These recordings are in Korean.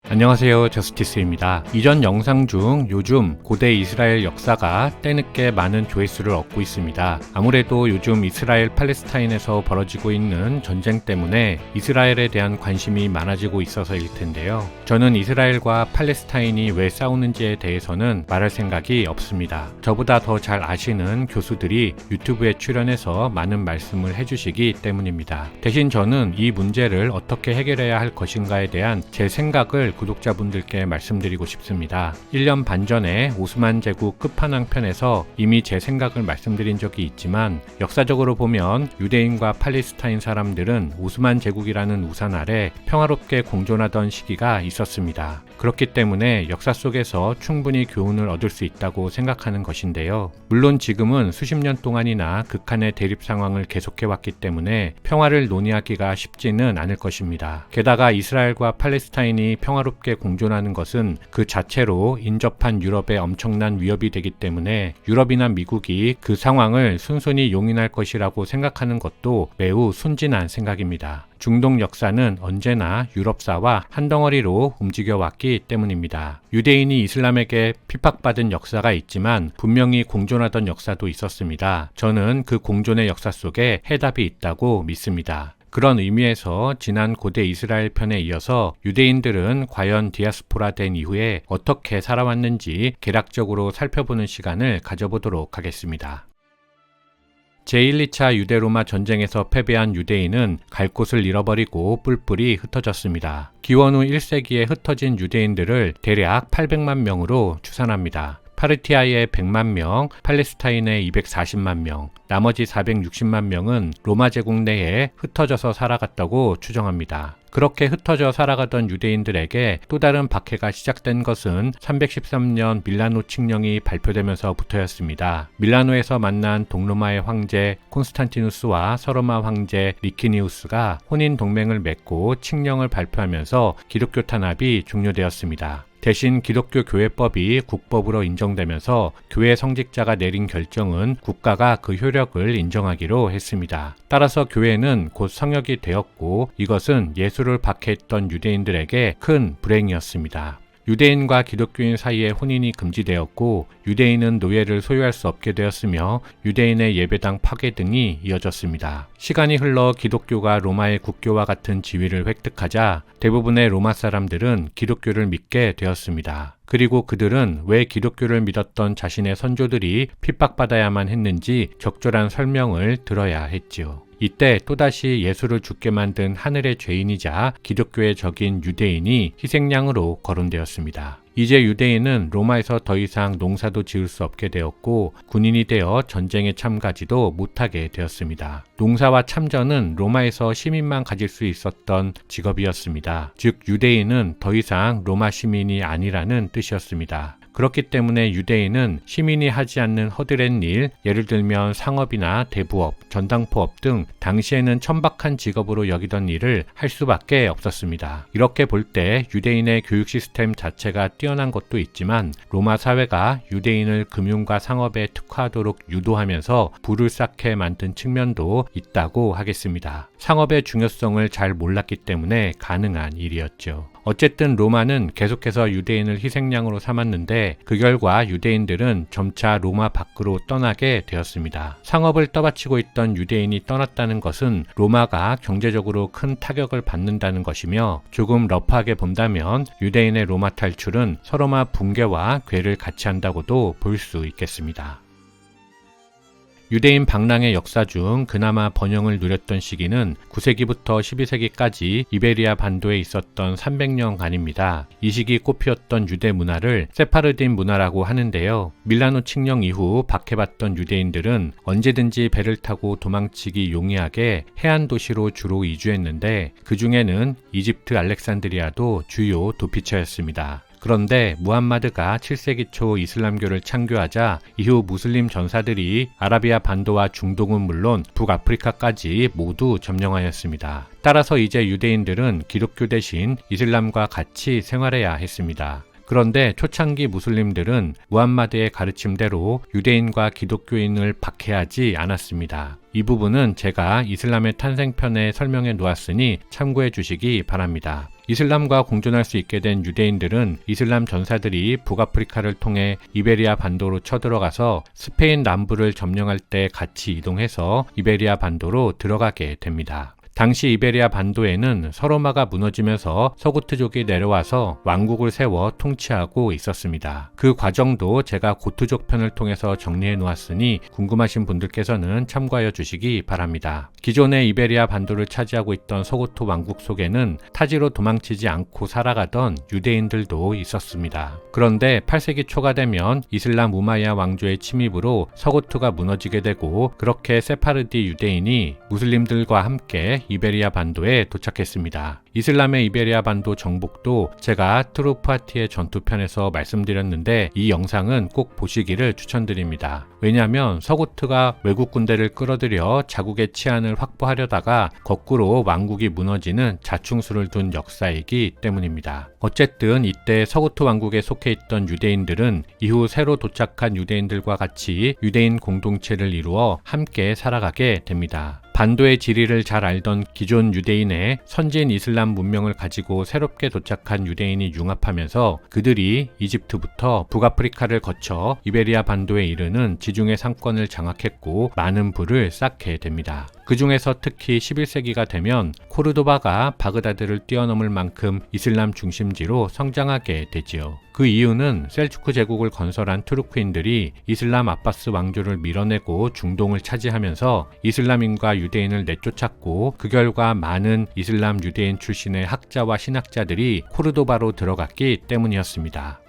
안녕하세요, 저스티스입니다. 이전 영상 중 요즘 고대 이스라엘 역사가 때늦게 많은 조회수를 얻고 있습니다. 아무래도 요즘 이스라엘 팔레스타인에서 벌어지고 있는 전쟁 때문에 이스라엘에 대한 관심이 많아지고 있어서일 텐데요. 저는 이스라엘과 팔레스타인이 왜 싸우는지에 대해서는 말할 생각이 없습니다. 저보다 더 잘 아시는 교수들이 유튜브에 출연해서 많은 말씀을 해주시기 때문입니다. 대신 저는 이 문제를 어떻게 해결해야 할 것인가에 대한 제 생각을 구독자분들께 말씀드리고 싶습니다. 1년 반 전에 오스만 제국 끝판왕편에서 이미 제 생각을 말씀드린 적이 있지만 역사적으로 보면 유대인과 팔레스타인 사람들은 오스만 제국이라는 우산 아래 평화롭게 공존하던 시기가 있었습니다. 그렇기 때문에 역사 속에서 충분히 교훈을 얻을 수 있다고 생각하는 것인데요. 물론 지금은 수십 년 동안이나 극한의 대립 상황을 계속해왔기 때문에 평화를 논의하기가 쉽지는 않을 것입니다. 게다가 이스라엘과 팔레스타인이 평화롭게 공존하는 것은 그 자체로 인접한 유럽에 엄청난 위협이 되기 때문에 유럽이나 미국이 그 상황을 순순히 용인할 것이라고 생각하는 것도 매우 순진한 생각입니다. 중동 역사는 언제나 유럽사와 한 덩어리로 움직여왔기 때문입니다. 유대인이 이슬람에게 핍박받은 역사가 있지만 분명히 공존하던 역사도 있었습니다. 저는 그 공존의 역사 속에 해답이 있다고 믿습니다. 그런 의미에서 지난 고대 이스라엘 편에 이어서 유대인들은 과연 디아스포라 된 이후에 어떻게 살아왔는지 개략적으로 살펴보는 시간을 가져보도록 하겠습니다. 제1, 2차 유대로마 전쟁에서 패배한 유대인은 갈 곳을 잃어버리고 뿔뿔이 흩어졌습니다. 기원 후 1세기에 흩어진 유대인들을 대략 800만 명으로 추산합니다. 파르티아의 100만 명, 팔레스타인의 240만 명, 나머지 460만 명은 로마 제국 내에 흩어져서 살아갔다고 추정합니다. 그렇게 흩어져 살아가던 유대인들에게 또 다른 박해가 시작된 것은 313년 밀라노 칙령이 발표되면서부터였습니다. 밀라노에서 만난 동로마의 황제 콘스탄티누스와 서로마 황제 리키니우스가 혼인 동맹을 맺고 칙령을 발표하면서 기독교 탄압이 종료되었습니다. 대신 기독교 교회법이 국법으로 인정되면서 교회 성직자가 내린 결정은 국가가 그 효력을 인정하기로 했습니다. 따라서 교회는 곧 성역이 되었고 이것은 예수를 박해했던 유대인들에게 큰 불행이었습니다. 유대인과 기독교인 사이에 혼인이 금지되었고 유대인은 노예를 소유할 수 없게 되었으며 유대인의 예배당 파괴 등이 이어졌습니다. 시간이 흘러 기독교가 로마의 국교와 같은 지위를 획득하자 대부분의 로마 사람들은 기독교를 믿게 되었습니다. 그리고 그들은 왜 기독교를 믿었던 자신의 선조들이 핍박받아야만 했는지 적절한 설명을 들어야 했지요. 이때 또다시 예수를 죽게 만든 하늘의 죄인이자 기독교의 적인 유대인이 희생양으로 거론되었습니다. 이제 유대인은 로마에서 더 이상 농사도 지을 수 없게 되었고 군인이 되어 전쟁에 참가지도 못하게 되었습니다. 농사와 참전은 로마에서 시민만 가질 수 있었던 직업이었습니다. 즉 유대인은 더 이상 로마 시민이 아니라는 뜻이었습니다. 그렇기 때문에 유대인은 시민이 하지 않는 허드렛 일, 예를 들면 상업이나 대부업, 전당포업 등 당시에는 천박한 직업으로 여기던 일을 할 수밖에 없었습니다. 이렇게 볼 때 유대인의 교육 시스템 자체가 뛰어난 것도 있지만 로마 사회가 유대인을 금융과 상업에 특화하도록 유도하면서 부를 쌓게 만든 측면도 있다고 하겠습니다. 상업의 중요성을 잘 몰랐기 때문에 가능한 일이었죠. 어쨌든 로마는 계속해서 유대인을 희생양으로 삼았는데 그 결과 유대인들은 점차 로마 밖으로 떠나게 되었습니다. 상업을 떠받치고 있던 유대인이 떠났다는 것은 로마가 경제적으로 큰 타격을 받는다는 것이며 조금 러프하게 본다면 유대인의 로마 탈출은 서로마 붕괴와 괴를 같이 한다고도 볼 수 있겠습니다. 유대인 방랑의 역사 중 그나마 번영을 누렸던 시기는 9세기부터 12세기까지 이베리아 반도에 있었던 300년간입니다. 이 시기 꽃피웠던 유대 문화를 세파르딘 문화라고 하는데요. 밀라노 칙령 이후 박해받던 유대인들은 언제든지 배를 타고 도망치기 용이하게 해안 도시로 주로 이주했는데 그 중에는 이집트 알렉산드리아도 주요 도피처였습니다. 그런데 무함마드가 7세기 초 이슬람교를 창교하자 이후 무슬림 전사들이 아라비아 반도와 중동은 물론 북아프리카까지 모두 점령하였습니다. 따라서 이제 유대인들은 기독교 대신 이슬람과 같이 생활해야 했습니다. 그런데 초창기 무슬림들은 무함마드의 가르침대로 유대인과 기독교인을 박해하지 않았습니다. 이 부분은 제가 이슬람의 탄생편에 설명해 놓았으니 참고해 주시기 바랍니다. 이슬람과 공존할 수 있게 된 유대인들은 이슬람 전사들이 북아프리카를 통해 이베리아 반도로 쳐들어가서 스페인 남부를 점령할 때 같이 이동해서 이베리아 반도로 들어가게 됩니다. 당시 이베리아 반도에는 서로마가 무너지면서 서구트족이 내려와서 왕국을 세워 통치하고 있었습니다. 그 과정도 제가 고트족 편을 통해서 정리해 놓았으니 궁금하신 분들께서는 참고하여 주시기 바랍니다. 기존의 이베리아 반도를 차지하고 있던 서구트 왕국 속에는 타지로 도망치지 않고 살아가던 유대인들도 있었습니다. 그런데 8세기 초가 되면 이슬람 우마이야 왕조의 침입으로 서구트가 무너지게 되고 그렇게 세파르디 유대인이 무슬림들과 함께 이베리아 반도에 도착했습니다. 이슬람의 이베리아 반도 정복도 제가 트루파티의 전투편에서 말씀드렸는데 이 영상은 꼭 보시기를 추천드립니다. 왜냐하면 서구트가 외국 군대를 끌어들여 자국의 치안을 확보하려다가 거꾸로 왕국이 무너지는 자충수를 둔 역사이기 때문입니다. 어쨌든 이때 서구트 왕국에 속해 있던 유대인들은 이후 새로 도착한 유대인들과 같이 유대인 공동체를 이루어 함께 살아가게 됩니다. 반도의 지리를 잘 알던 기존 유대인의 선진 이슬람 문명을 가지고 새롭게 도착한 유대인이 융합하면서 그들이 이집트부터 북아프리카를 거쳐 이베리아 반도에 이르는 지중해 상권을 장악했고 많은 부를 쌓게 됩니다. 그 중에서 특히 11세기가 되면 코르도바가 바그다드를 뛰어넘을 만큼 이슬람 중심지로 성장하게 되지요. 그 이유는 셀주크 제국을 건설한 투르크인들이 이슬람 아바스 왕조를 밀어내고 중동을 차지하면서 이슬람인과 유대인을 내쫓았고 그 결과 많은 이슬람 유대인 출신의 학자와 신학자들이 코르도바로 들어갔기 때문이었습니다.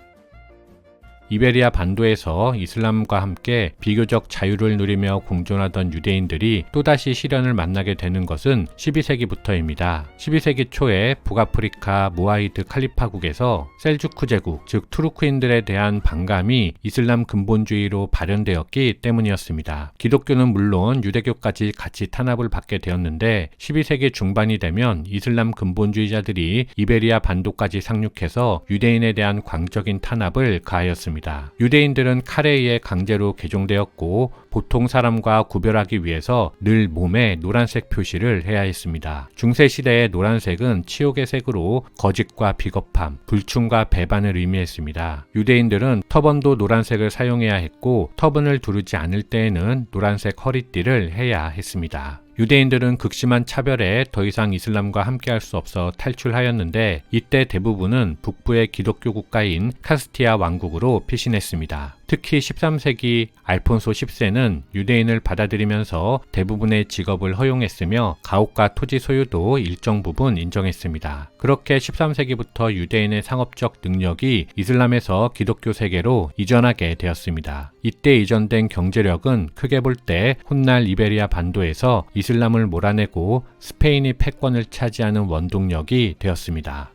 이베리아 반도에서 이슬람과 함께 비교적 자유를 누리며 공존하던 유대인들이 또다시 시련을 만나게 되는 것은 12세기부터입니다. 12세기 초에 북아프리카 모하이드 칼리파국에서 셀주크 제국, 즉 투르크인들에 대한 반감이 이슬람 근본주의로 발현되었기 때문이었습니다. 기독교는 물론 유대교까지 같이 탄압을 받게 되었는데 12세기 중반이 되면 이슬람 근본주의자들이 이베리아 반도까지 상륙해서 유대인에 대한 광적인 탄압을 가하였습니다. 유대인들은 칼에 의해 강제로 개종되었고 보통 사람과 구별하기 위해서 늘 몸에 노란색 표시를 해야 했습니다. 중세시대의 노란색은 치욕의 색으로 거짓과 비겁함, 불충과 배반을 의미했습니다. 유대인들은 터번도 노란색을 사용해야 했고 터번을 두르지 않을 때에는 노란색 허리띠를 해야 했습니다. 유대인들은 극심한 차별에 더 이상 이슬람과 함께할 수 없어 탈출하였는데 이때 대부분은 북부의 기독교 국가인 카스티아 왕국으로 피신했습니다. 특히 13세기 알폰소 10세는 유대인을 받아들이면서 대부분의 직업을 허용했으며 가옥과 토지 소유도 일정 부분 인정했습니다. 그렇게 13세기부터 유대인의 상업적 능력이 이슬람에서 기독교 세계로 이전하게 되었습니다. 이때 이전된 경제력은 크게 볼 때 훗날 이베리아 반도에서 이슬람을 몰아내고 스페인이 패권을 차지하는 원동력이 되었습니다.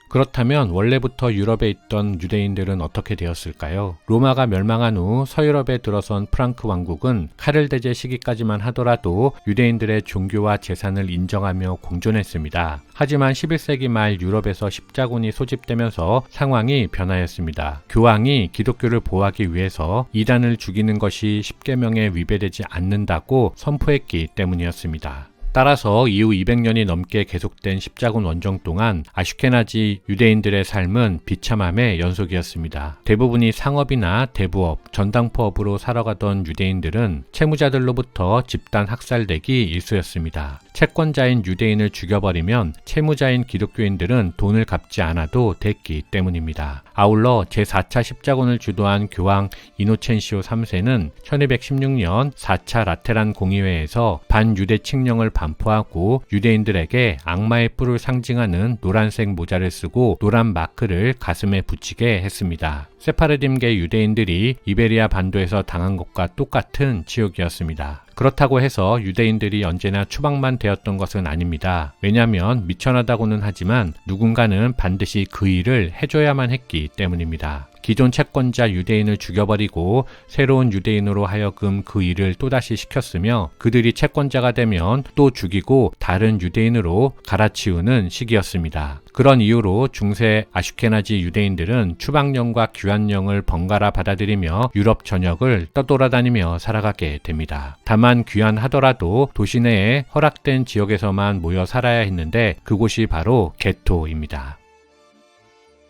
그렇다면 원래부터 유럽에 있던 유대인들은 어떻게 되었을까요? 로마가 멸망한 후 서유럽에 들어선 프랑크 왕국은 카를 대제 시기까지만 하더라도 유대인들의 종교와 재산을 인정하며 공존했습니다. 하지만 11세기 말 유럽에서 십자군이 소집되면서 상황이 변하였습니다. 교황이 기독교를 보호하기 위해서 이단을 죽이는 것이 십계명에 위배되지 않는다고 선포했기 때문이었습니다. 따라서 이후 200년이 넘게 계속된 십자군 원정 동안 아슈케나지 유대인들의 삶은 비참함의 연속이었습니다. 대부분이 상업이나 대부업, 전당포업으로 살아가던 유대인들은 채무자들로부터 집단 학살되기 일쑤였습니다. 채권자인 유대인을 죽여버리면 채무자인 기독교인들은 돈을 갚지 않아도 됐기 때문입니다. 아울러 제4차 십자군을 주도한 교황 이노첸시오 3세는 1216년 4차 라테란 공의회에서 반유대 칙령을 반포하고 유대인들에게 악마의 뿔을 상징하는 노란색 모자를 쓰고 노란 마크를 가슴에 붙이게 했습니다. 세파르딤계 유대인들이 이베리아 반도에서 당한 것과 똑같은 지옥이었습니다. 그렇다고 해서 유대인들이 언제나 추방만 되었던 것은 아닙니다. 왜냐하면 미천하다고는 하지만 누군가는 반드시 그 일을 해줘야만 했기 때문입니다. 기존 채권자 유대인을 죽여버리고 새로운 유대인으로 하여금 그 일을 또다시 시켰으며 그들이 채권자가 되면 또 죽이고 다른 유대인으로 갈아치우는 시기였습니다. 그런 이유로 중세 아슈케나지 유대인들은 추방령과 귀환령을 번갈아 받아들이며 유럽 전역을 떠돌아다니며 살아가게 됩니다. 다만 귀환하더라도 도시 내에 허락된 지역에서만 모여 살아야 했는데 그곳이 바로 게토입니다.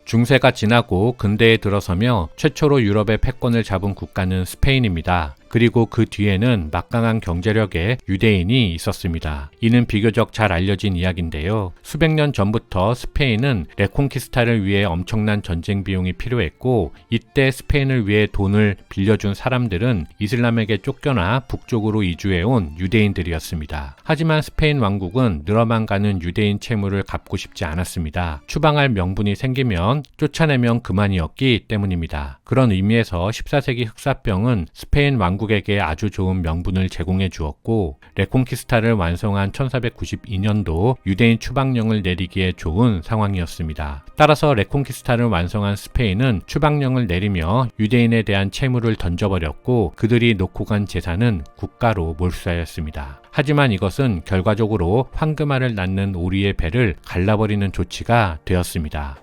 중세가 지나고 근대에 들어서며 최초로 유럽의 패권을 잡은 국가는 스페인입니다. 그리고 그 뒤에는 막강한 경제력의 유대인이 있었습니다. 이는 비교적 잘 알려진 이야기인데요. 수백 년 전부터 스페인은 레콩키스타를 위해 엄청난 전쟁 비용이 필요했고 이때 스페인을 위해 돈을 빌려준 사람들은 이슬람에게 쫓겨나 북쪽으로 이주해온 유대인들이었습니다. 하지만 스페인 왕국은 늘어만 가는 유대인 채무를 갚고 싶지 않았습니다. 추방할 명분이 생기면 쫓아내면 그만이었기 때문입니다. 그런 의미에서 14세기 흑사병은 스페인 왕국에게 아주 좋은 명분을 제공해 주었고 레콩키스타를 완성한 1492년도 유대인 추방령을 내리기에 좋은 상황이었습니다. 따라서 레콩키스타를 완성한 스페인은 추방령을 내리며 유대인에 대한 채무를 던져버렸고 그들이 놓고 간 재산은 국가로 몰수하였습니다. 하지만 이것은 결과적으로 황금알을 낳는 오리의 배를 갈라버리는 조치가 되었습니다.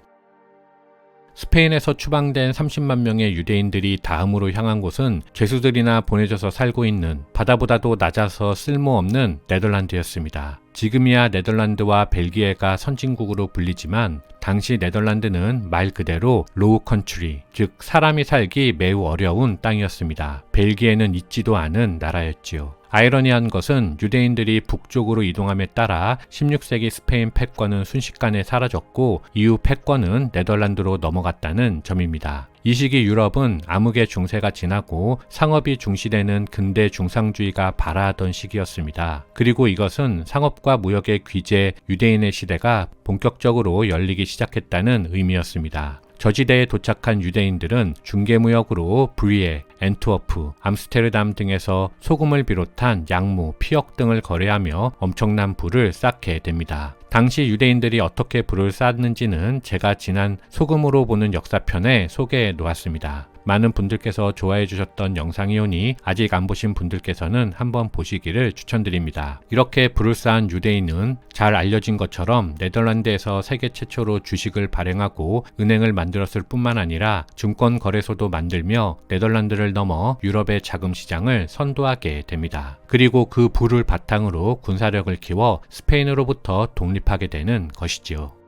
스페인에서 추방된 30만 명의 유대인들이 다음으로 향한 곳은 죄수들이나 보내져서 살고 있는 바다보다도 낮아서 쓸모없는 네덜란드였습니다. 지금이야 네덜란드와 벨기에가 선진국으로 불리지만 당시 네덜란드는 말 그대로 로우 컨트리, 즉 사람이 살기 매우 어려운 땅이었습니다. 벨기에는 있지도 않은 나라였지요. 아이러니한 것은 유대인들이 북쪽으로 이동함에 따라 16세기 스페인 패권은 순식간에 사라졌고 이후 패권은 네덜란드로 넘어갔다는 점입니다. 이 시기 유럽은 암흑의 중세가 지나고 상업이 중시되는 근대 중상주의가 발아하던 시기였습니다. 그리고 이것은 상업과 무역의 귀재 유대인의 시대가 본격적으로 열리기 시작했다는 의미였습니다. 저지대에 도착한 유대인들은 중개무역으로 브리에, 앤트워프, 암스테르담 등에서 소금을 비롯한 약무, 피역 등을 거래하며 엄청난 부를 쌓게 됩니다. 당시 유대인들이 어떻게 부를 쌓았는지는 제가 지난 소금으로 보는 역사편에 소개해 놓았습니다. 많은 분들께서 좋아해 주셨던 영상이오니 아직 안 보신 분들께서는 한번 보시기를 추천드립니다. 이렇게 부를 쌓은 유대인은 잘 알려진 것처럼 네덜란드에서 세계 최초로 주식을 발행하고 은행을 만들었을 뿐만 아니라 증권거래소도 만들며 네덜란드를 넘어 유럽의 자금 시장을 선도하게 됩니다. 그리고 그 부를 바탕으로 군사력을 키워 스페인으로부터 독립하게 되는 것이지요.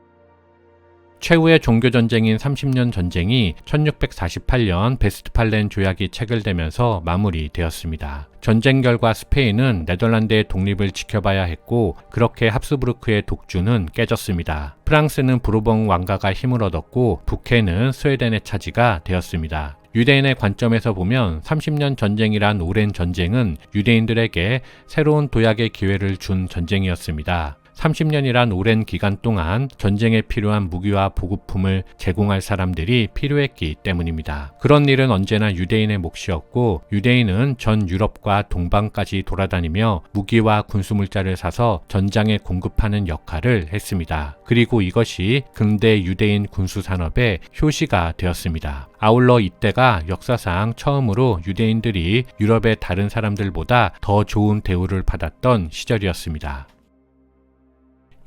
최후의 종교전쟁인 30년 전쟁이 1648년 베스트팔렌 조약이 체결되면서 마무리되었습니다. 전쟁 결과 스페인은 네덜란드의 독립을 지켜봐야 했고 그렇게 합스부르크의 독주는 깨졌습니다. 프랑스는 부르봉 왕가가 힘을 얻었고 북해는 스웨덴의 차지가 되었습니다. 유대인의 관점에서 보면 30년 전쟁이란 오랜 전쟁은 유대인들에게 새로운 도약의 기회를 준 전쟁이었습니다. 30년이란 오랜 기간 동안 전쟁에 필요한 무기와 보급품을 제공할 사람들이 필요했기 때문입니다. 그런 일은 언제나 유대인의 몫이었고 유대인은 전 유럽과 동방까지 돌아다니며 무기와 군수물자를 사서 전장에 공급하는 역할을 했습니다. 그리고 이것이 근대 유대인 군수산업의 효시가 되었습니다. 아울러 이때가 역사상 처음으로 유대인들이 유럽의 다른 사람들보다 더 좋은 대우를 받았던 시절이었습니다.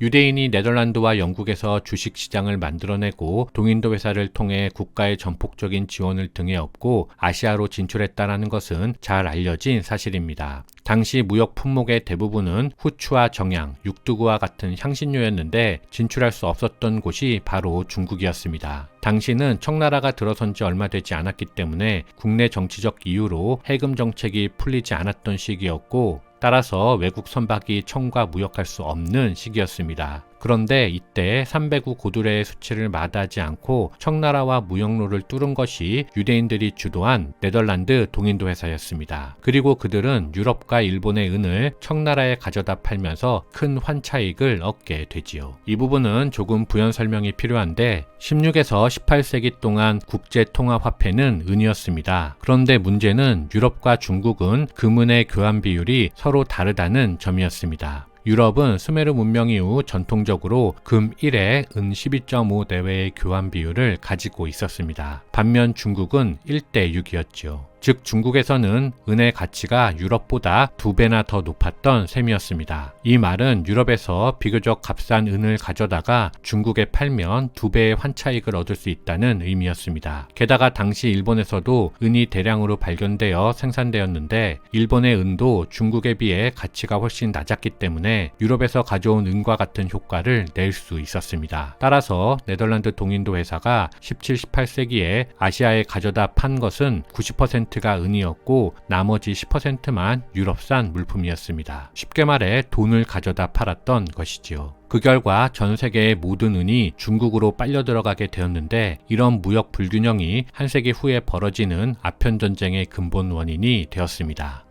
유대인이 네덜란드와 영국에서 주식시장을 만들어내고 동인도 회사를 통해 국가의 전폭적인 지원을 등에 업고 아시아로 진출했다는 것은 잘 알려진 사실입니다. 당시 무역 품목의 대부분은 후추와 정향, 육두구와 같은 향신료였는데 진출할 수 없었던 곳이 바로 중국이었습니다. 당시는 청나라가 들어선 지 얼마 되지 않았기 때문에 국내 정치적 이유로 해금 정책이 풀리지 않았던 시기였고 따라서 외국 선박이 청과 무역할 수 없는 시기였습니다. 그런데 이때 삼배구 고두레의 수치를 마다하지 않고 청나라와 무역로를 뚫은 것이 유대인들이 주도한 네덜란드 동인도 회사였습니다. 그리고 그들은 유럽과 일본의 은을 청나라에 가져다 팔면서 큰 환차익을 얻게 되지요. 이 부분은 조금 부연 설명이 필요한데 16에서 18세기 동안 국제통화화폐는 은이었습니다. 그런데 문제는 유럽과 중국은 금은의 교환 비율이 서로 다르다는 점이었습니다. 유럽은 수메르 문명 이후 전통적으로 금 1에 은 12.5 내외의 교환 비율을 가지고 있었습니다. 반면 중국은 1대 6이었죠. 즉 중국에서는 은의 가치가 유럽보다 2배나 더 높았던 셈이었습니다. 이 말은 유럽에서 비교적 값싼 은을 가져다가 중국에 팔면 2배의 환차익을 얻을 수 있다는 의미였습니다. 게다가 당시 일본에서도 은이 대량으로 발견되어 생산되었는데 일본의 은도 중국에 비해 가치가 훨씬 낮았기 때문에 유럽에서 가져온 은과 같은 효과를 낼 수 있었습니다. 따라서 네덜란드 동인도 회사가 17, 18세기에 아시아에 가져다 판 것은 90%가 은이었고 나머지 10%만 유럽산 물품이었습니다. 쉽게 말해 돈을 가져다 팔았던 것이지요. 그 결과 전 세계의 모든 은이 중국으로 빨려 들어가게 되었는데 이런 무역 불균형이 한 세기 후에 벌어지는 아편 전쟁의 근본 원인이 되었습니다.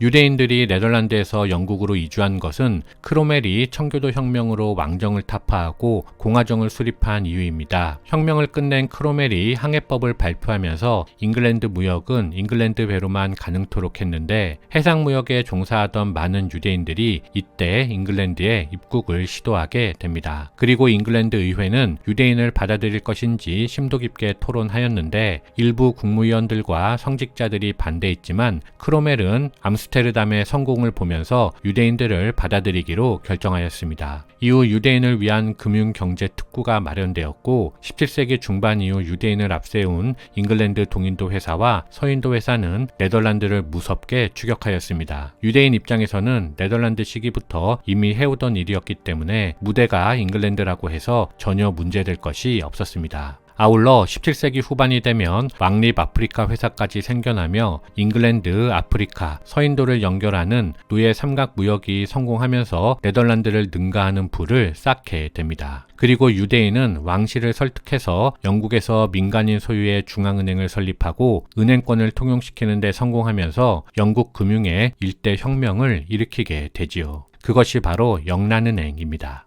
유대인들이 네덜란드에서 영국으로 이주한 것은 크로멜이 청교도 혁명으로 왕정을 타파하고 공화정을 수립한 이유입니다. 혁명을 끝낸 크로멜이 항해법을 발표하면서 잉글랜드 무역은 잉글랜드 배로만 가능토록 했는데 해상무역에 종사하던 많은 유대인들이 이때 잉글랜드에 입국을 시도하게 됩니다. 그리고 잉글랜드 의회는 유대인을 받아들일 것인지 심도 깊게 토론하였는데 일부 국무위원들과 성직자들이 반대했지만 크로멜은 암스테르담의 성공을 보면서 유대인들을 받아들이기로 결정하였습니다. 이후 유대인을 위한 금융경제 특구가 마련되었고 17세기 중반 이후 유대인을 앞세운 잉글랜드 동인도 회사와 서인도 회사는 네덜란드를 무섭게 추격하였습니다. 유대인 입장에서는 네덜란드 시기부터 이미 해오던 일이었기 때문에 무대가 잉글랜드라고 해서 전혀 문제될 것이 없었습니다. 아울러 17세기 후반이 되면 왕립 아프리카 회사까지 생겨나며 잉글랜드, 아프리카, 서인도를 연결하는 노예 삼각 무역이 성공하면서 네덜란드를 능가하는 부를 쌓게 됩니다. 그리고 유대인은 왕실을 설득해서 영국에서 민간인 소유의 중앙은행을 설립하고 은행권을 통용시키는 데 성공하면서 영국 금융에 일대 혁명을 일으키게 되지요. 그것이 바로 영란은행입니다.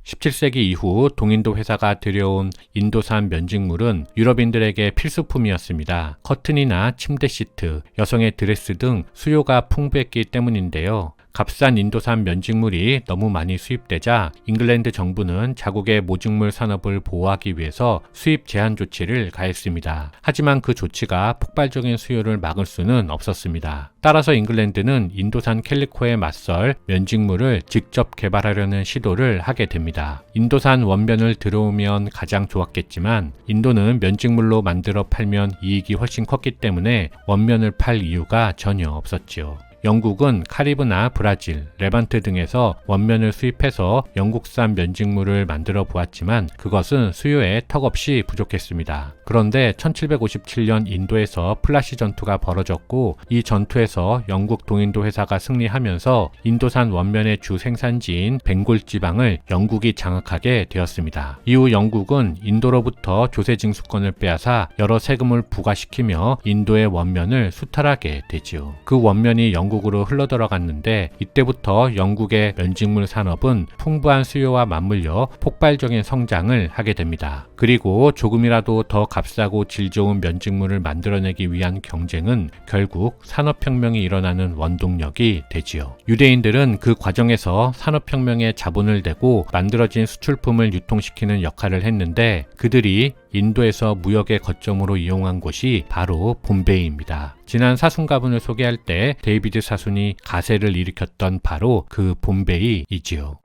17세기 이후 동인도 회사가 들여온 인도산 면직물은 유럽인들에게 필수품이었습니다. 커튼이나 침대 시트, 여성의 드레스 등 수요가 풍부했기 때문인데요. 값싼 인도산 면직물이 너무 많이 수입되자 잉글랜드 정부는 자국의 모직물 산업을 보호하기 위해서 수입 제한 조치를 가했습니다. 하지만 그 조치가 폭발적인 수요를 막을 수는 없었습니다. 따라서 잉글랜드는 인도산 캘리코에 맞설 면직물을 직접 개발하려는 시도를 하게 됩니다. 인도산 원면을 들어오면 가장 좋았겠지만 인도는 면직물로 만들어 팔면 이익이 훨씬 컸기 때문에 원면을 팔 이유가 전혀 없었지요. 영국은 카리브나 브라질, 레반트 등에서 원면을 수입해서 영국산 면직물을 만들어 보았지만 그것은 수요에 턱없이 부족했습니다. 그런데 1757년 인도에서 플라시 전투가 벌어졌고 이 전투에서 영국 동인도 회사가 승리하면서 인도산 원면의 주 생산지인 벵골 지방을 영국이 장악하게 되었습니다. 이후 영국은 인도로부터 조세 징수권을 빼앗아 여러 세금을 부과시키며 인도의 원면을 수탈하게 되지요. 그 원면이 영국으로 흘러들어갔는데 이때부터 영국의 면직물 산업은 풍부한 수요와 맞물려 폭발적인 성장을 하게 됩니다. 그리고 조금이라도 더 값싸고 질 좋은 면직물을 만들어내기 위한 경쟁은 결국 산업혁명이 일어나는 원동력이 되지요. 유대인들은 그 과정에서 산업혁명에 자본을 대고 만들어진 수출품을 유통시키는 역할을 했는데 그들이 인도에서 무역의 거점으로 이용한 곳이 바로 봄베이입니다. 지난 사순가분을 소개할 때 데이비드 사순이 가세를 일으켰던 바로 그 봄베이이지요.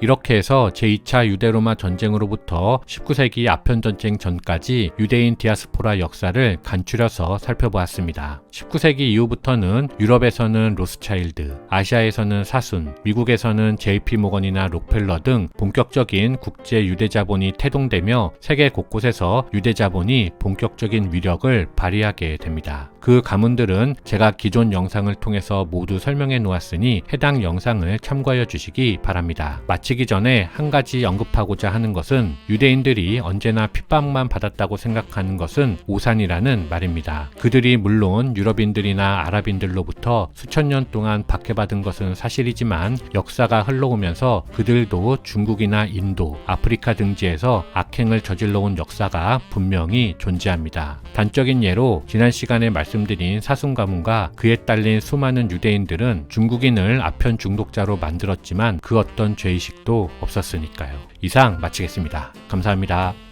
이렇게 해서 제2차 유대로마 전쟁으로부터 19세기 아편전쟁 전까지 유대인 디아스포라 역사를 간추려서 살펴보았습니다. 19세기 이후부터는 유럽에서는 로스차일드, 아시아에서는 사순, 미국에서는 JP 모건이나 록펠러 등 본격적인 국제 유대자본이 태동되며 세계 곳곳에서 유대자본이 본격적인 위력을 발휘하게 됩니다. 그 가문들은 제가 기존 영상을 통해서 모두 설명해 놓았으니 해당 영상을 참고하여 주시기 바랍니다. 마치기 전에 한 가지 언급하고자 하는 것은 유대인들이 언제나 핍박만 받았다고 생각하는 것은 오산이라는 말입니다. 그들이 물론 유럽인들이나 아랍인들로부터 수천 년 동안 박해받은 것은 사실이지만 역사가 흘러오면서 그들도 중국이나 인도, 아프리카 등지에서 악행을 저질러온 역사가 분명히 존재합니다. 단적인 예로 지난 시간에 말씀드렸던 말씀드린 사순 가문과 그에 딸린 수많은 유대인들은 중국인을 아편 중독자로 만들었지만 그 어떤 죄의식도 없었으니까요. 이상 마치겠습니다. 감사합니다.